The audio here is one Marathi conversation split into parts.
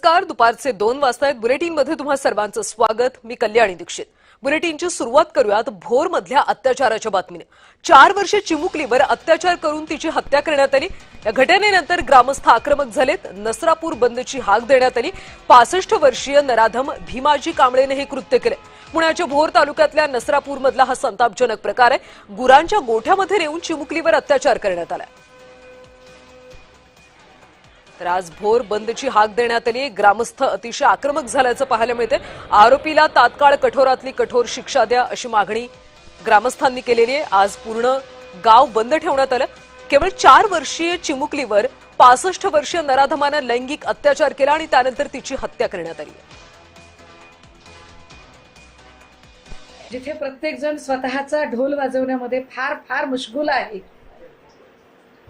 नमस्कार. दुपारचे 2 वाजता आहेत. बुलेटिनमध्ये तुम्हा सर्वांचं स्वागत. मी कल्याणी दीक्षित. बुलेटिनची सुरुवात करूयात भोरमधल्या अत्याचाराच्या बातमीने. 4 वर्षे चिमुकलीवर अत्याचार करून तिची हत्या करण्यात आली. या घटनेनंतर ग्रामस्थ आक्रमक झालेत. नसरापूर बंदची हाक देण्यात आली. 65 वर्षीय नराधम भीमाजी कांबळेने हे कृत्य केले. पुण्याच्या भोर तालुक्यातल्या नसरापूरमधला हा संतापजनक प्रकार आहे. गुरांच्या गोठ्यामध्ये नेऊन चिमुकलीवर अत्याचार करण्यात आला. तर आज भोर बंदची हाक देण्यात आली. ग्रामस्थ अतिशय आक्रमक झाल्याचं पाहायला मिळते. आरोपीला तात्काळ कठोरातली कठोर शिक्षा द्या अशी मागणी ग्रामस्थांनी केलेली आहे. आज पूर्ण गाव बंद ठेवण्यात आलं. केवळ 4 वर्षीय चिमुकलीवर 65 वर्षीय नराधमानं लैंगिक अत्याचार केला आणि त्यानंतर तिची हत्या करण्यात आली. जिथे प्रत्येक जण स्वतःचा ढोल वाजवण्यामध्ये फार फार मशगूल आहे,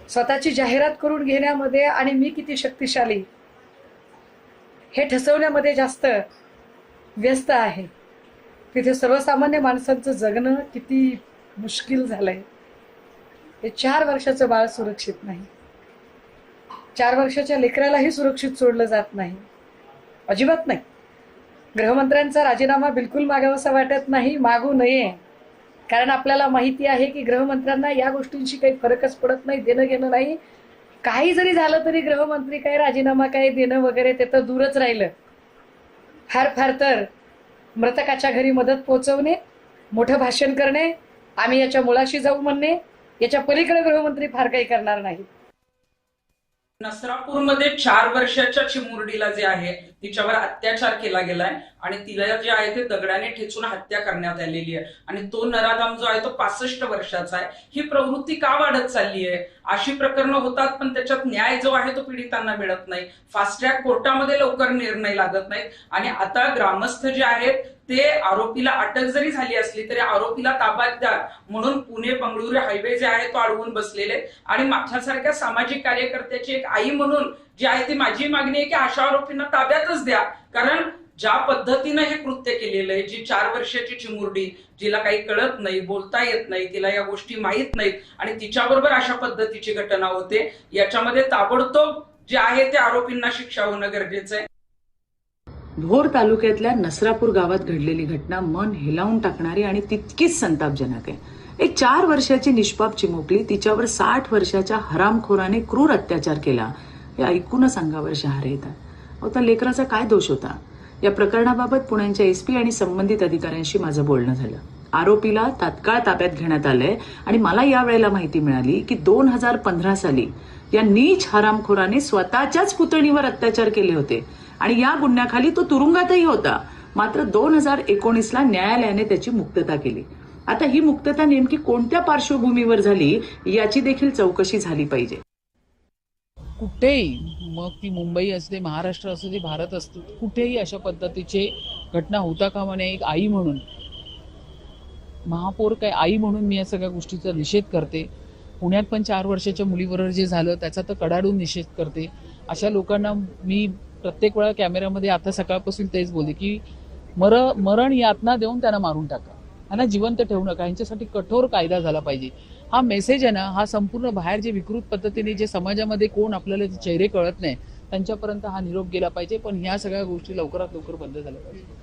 स्वतःची जाहिरात करून घेण्यामध्ये आणि मी किती शक्तिशाली हे ठसवण्यामध्ये जास्त व्यस्त आहे, तिथे सर्वसामान्य माणसांचं जगणं किती मुश्किल झालंय. हे 4 वर्षाचं बाळ सुरक्षित नाही. 4 वर्षाच्या लेकरालाही सुरक्षित सोडलं जात नाही, अजिबात नाही. गृहमंत्र्यांचा राजीनामा बिलकुल मागावासा वाटत नाही, मागू नये. कारण आपल्याला माहिती आहे की गृहमंत्र्यांना या गोष्टींशी काही फरकच पडत नाही, देणं घेणं नाही. काही जरी झालं तरी गृहमंत्री काय राजीनामा काय देणं वगैरे ते तर दूरच राहिलं. फार फार तर मृतकाच्या घरी मदत पोहोचवणे, मोठं भाषण करणे, आम्ही याच्या मुळाशी जाऊ म्हणणे, याच्या पलीकडे गृहमंत्री फार काही करणार नाही. नसरापूरमध्ये 4 वर्षाच्या चिमुरडीला जे आहे तिच्यावर अत्याचार केला गेलाय आणि तिला जे आहे ते दगडाने ठेचून हत्या करण्यात आलेली आहे. आणि तो नराधम जो आहे तो 65 वर्षाचा आहे. ही प्रवृत्ती का वाढत चालली आहे? अशी प्रकरणं होतात पण त्याच्यात न्याय जो आहे तो पीडितांना मिळत नाही. फास्ट ट्रॅक कोर्टामध्ये लवकर निर्णय लागत नाहीत. आणि आता ग्रामस्थ जे आहेत ते आरोपीला अटक जरी झाली असली तरी आरोपीला ताब्यात द्या म्हणून पुणे बंगळुरू हायवे जे आहे तो अडवून बसलेले. आणि माझ्यासारख्या सामाजिक कार्यकर्त्याची एक आई म्हणून जी आहे ती माझी मागणी आहे की अशा आरोपींना ताब्यातच द्या. कारण ज्या पद्धतीनं हे कृत्य केलेलं आहे, जी 4 वर्षाची चिमुरडी जिला काही कळत नाही, बोलता येत नाही, तिला या गोष्टी माहीत नाहीत आणि तिच्याबरोबर अशा पद्धतीची घटना होते, याच्यामध्ये ताबडतोब जे आहे ते आरोपींना शिक्षा होणं गरजेचं आहे. भोर तालुक्यातल्या नसरापूर गावात घडलेली घटना मन हेलावून टाकणारी आणि तितकीच संतापजनक आहे. एक 4 वर्षाची निष्पाप चिमुकली, तिच्यावर 60 वर्षाच्या हरामखोराने क्रूर अत्याचार केला. हे ऐकूनच अंगावर शहारे येतात. त्या लेकराचा काय दोष होता? या प्रकरणाबाबत पुण्याच्या एसपी आणि संबंधित अधिकाऱ्यांशी माझं बोलणं झालं. आरोपीला तात्काळ ताब्यात घेण्यात आलंय आणि मला यावेळेला माहिती मिळाली की 2015 साली या नीच हरामखोराने स्वतःच्याच पुतणीवर अत्याचार केले होते आणि या गुन्ह्याखाली तो तुरुंगातही होता. मात्र 2019ला न्यायालयाने त्याची मुक्तता केली. आता ही मुक्तता नेमकी कोणत्या पार्श्वभूमीवर झाली याची देखील चौकशी झाली पाहिजे. कुठेही, मग ती मुंबई असते, महाराष्ट्र असू दे, भारत असतो, कुठेही अशा पद्धतीचे घटना होता कामा नये. एक आई म्हणून, महापौर काय आई म्हणून मी या सगळ्या गोष्टीचा निषेध करते. पुण्यात पण 4 वर्षाच्या मुलीबरोबर जे झालं त्याचा तर कडाडून निषेध करते. अशा लोकांना मी प्रत्येक वेळा कॅमेऱ्यामध्ये आता सकाळपासून तेच बोलते की मरण यातना देऊन त्यांना मारून टाका, त्यांना जिवंत ठेवू नका. यांच्यासाठी कठोर कायदा झाला पाहिजे. हा मेसेज आहे ना, हा संपूर्ण बाहेर जे विकृत पद्धतीने जे समाजामध्ये कोण आपल्याला चेहरे कळत नाही त्यांच्यापर्यंत हा निरोप गेला पाहिजे. पण ह्या सगळ्या गोष्टी लवकरात लवकर बंद झाल्या पाहिजे.